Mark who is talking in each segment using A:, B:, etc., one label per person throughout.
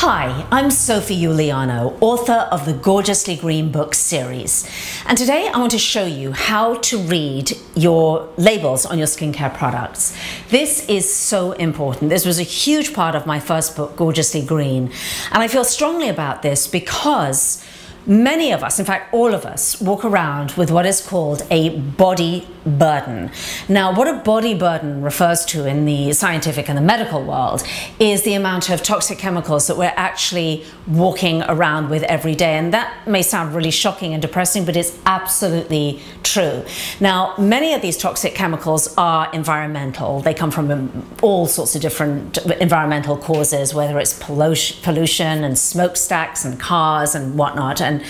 A: Hi, I'm Sophie Uliano, author of the Gorgeously Green book series. And today I want to show you how to read your labels on your skincare products. This is so important. This was a huge part of my first book, Gorgeously Green. And I feel strongly about this because many of us, in fact all of us, walk around with what is called a body burden. Now, what a body burden refers to in the scientific and the medical world is the amount of toxic chemicals that we're actually walking around with every day. And that may sound really shocking and depressing, but it's absolutely true. Now, many of these toxic chemicals are environmental. They come from all sorts of different environmental causes, whether it's pollution and smokestacks and cars and whatnot. And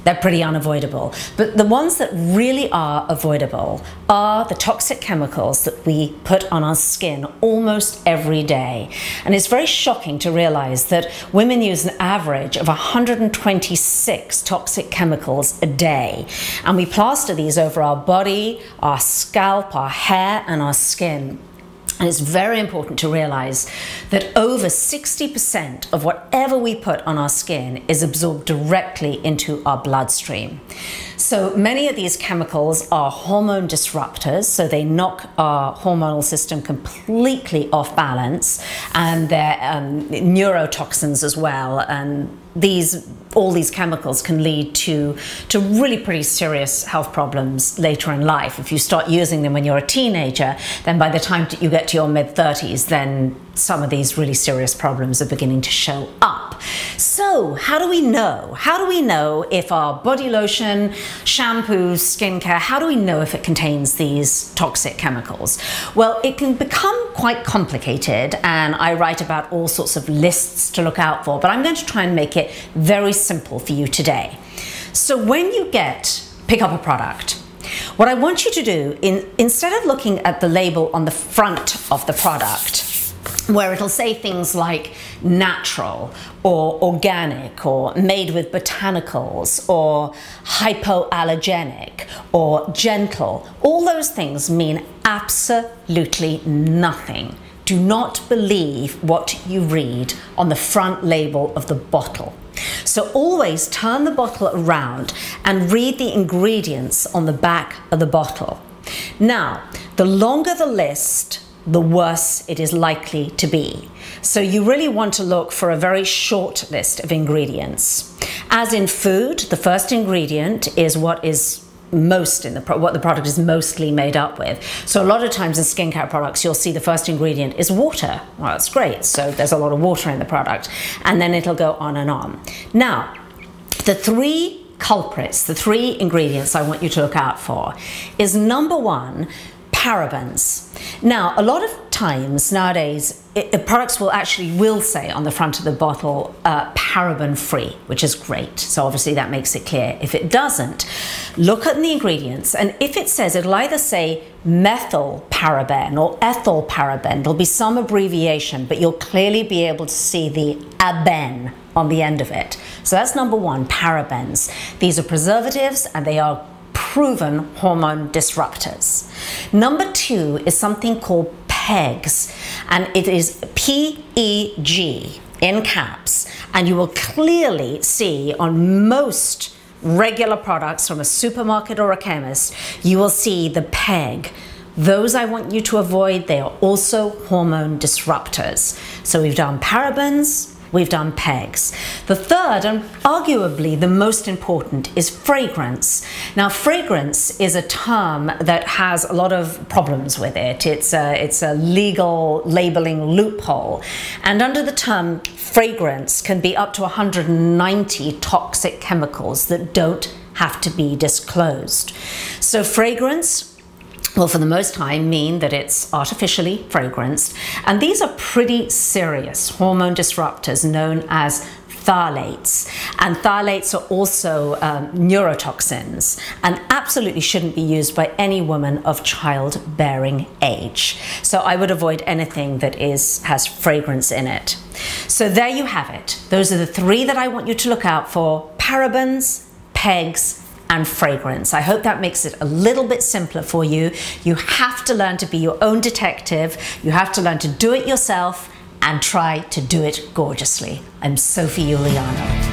A: they're pretty unavoidable. But the ones that really are avoidable are the toxic chemicals that we put on our skin almost every day. And it's very shocking to realize that women use an average of 126 toxic chemicals a day. And we plaster these over our body, our scalp, our hair, and our skin. And it's very important to realize that over 60% of whatever we put on our skin is absorbed directly into our bloodstream. So many of these chemicals are hormone disruptors, so they knock our hormonal system completely off balance, and they're neurotoxins as well. And all these chemicals can lead to really pretty serious health problems later in life. If you start using them when you're a teenager, then by the time you get to your mid-30s, then some of these really serious problems are beginning to show up. So how do we know? How do we know if our body lotion, shampoo, skincare, how do we know if it contains these toxic chemicals? Well, it can become quite complicated, and I write about all sorts of lists to look out for, but I'm going to try and make it very simple for you today. So when you pick up a product, what I want you to do, instead of looking at the label on the front of the product, where it'll say things like natural or organic or made with botanicals or hypoallergenic or gentle, all those things mean absolutely nothing. Do not believe what you read on the front label of the bottle. So always turn the bottle around and read the ingredients on the back of the bottle. Now, the longer the list, the worse it is likely to be. So you really want to look for a very short list of ingredients. As in food, the first ingredient is what the product is mostly made up with. So a lot of times in skincare products, you'll see the first ingredient is water. Well, that's great. So there's a lot of water in the product, and then it'll go on and on. Now, the three culprits, the three ingredients I want you to look out for is number one, parabens. Now, a lot of times nowadays, products will say on the front of the bottle, paraben-free, which is great. So obviously that makes it clear. If it doesn't, look at the ingredients, and if it says, it'll either say methyl paraben or ethyl paraben. There'll be some abbreviation, but you'll clearly be able to see the aben on the end of it. So that's number one, parabens. These are preservatives, and they are proven hormone disruptors. Number two is something called PEGs, and it is P-E-G in caps, and you will clearly see on most regular products from a supermarket or a chemist, you will see the PEG. Those I want you to avoid. They are also hormone disruptors. So we've done parabens, we've done PEGs. The third, and arguably the most important, is fragrance. Now, fragrance is a term that has a lot of problems with it. It's a legal labeling loophole. And under the term fragrance can be up to 190 toxic chemicals that don't have to be disclosed. So fragrance will for the most time mean that it's artificially fragranced, and these are pretty serious hormone disruptors known as phthalates, and phthalates are also neurotoxins and absolutely shouldn't be used by any woman of childbearing age. So I would avoid anything that has fragrance in it. So there you have it. Those are the three that I want you to look out for: parabens, PEGs, and fragrance. I hope that makes it a little bit simpler for you. You have to learn to be your own detective. You have to learn to do it yourself and try to do it gorgeously. I'm Sophie Uliano.